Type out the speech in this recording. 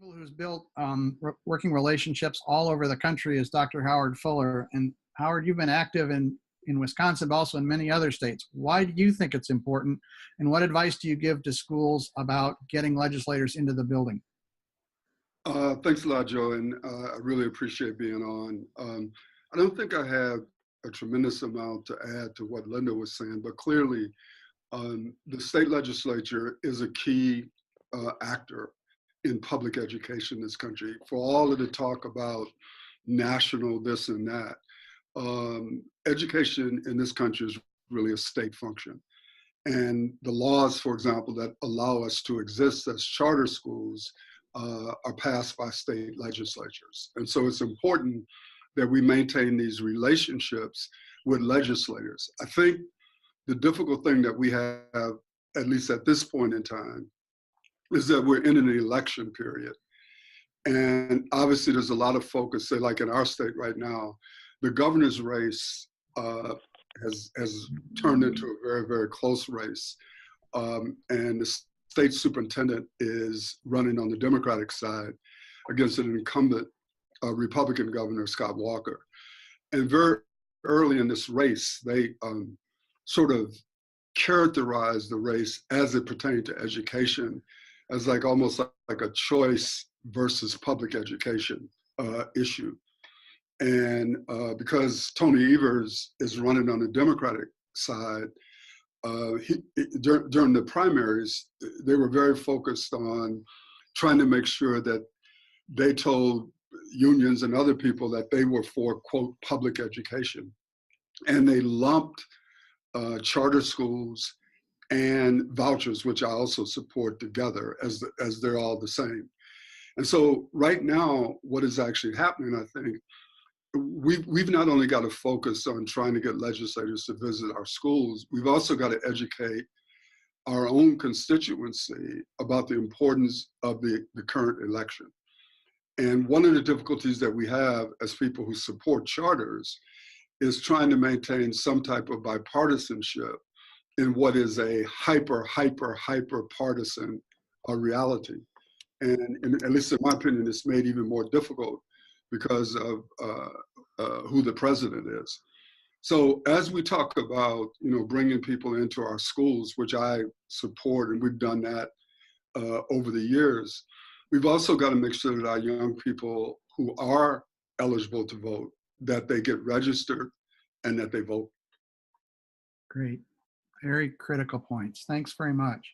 People who's built working relationships all over the country is Dr. Howard Fuller. And Howard, you've been active in Wisconsin, but also in many other states. Why do you think it's important? And what advice do you give to schools about getting legislators into the building? Thanks a lot, Joe, and I really appreciate being on. I don't think I have a tremendous amount to add to what Linda was saying, but clearly the state legislature is a key actor in public education in this country. For all of the talk about national this and that, education in this country is really a state function. And the laws, for example, that allow us to exist as charter schools are passed by state legislatures. And so it's important that we maintain these relationships with legislators. I think the difficult thing that we have, at least at this point in time, is that we're in an election period. And obviously there's a lot of focus, say like in our state right now, the governor's race has turned into a very, very close race. And the state superintendent is running on the Democratic side against an incumbent Republican governor, Scott Walker. And very early in this race, they sort of characterized the race as it pertained to education as like almost like a choice versus public education issue. And because Tony Evers is running on the Democratic side, during the primaries, they were very focused on trying to make sure that they told unions and other people that they were for, quote, public education. And they lumped charter schools and vouchers, which I also support, together as they're all the same. And so right now, what is actually happening, I think, we've not only got to focus on trying to get legislators to visit our schools, we've also got to educate our own constituency about the importance of the current election. And one of the difficulties that we have as people who support charters is trying to maintain some type of bipartisanship in what is a hyper partisan reality. And at least in my opinion, it's made even more difficult because of who the president is. So as we talk about, bringing people into our schools, which I support, and we've done that over the years, we've also got to make sure that our young people who are eligible to vote, that they get registered and that they vote. Great. Very critical points. Thanks very much.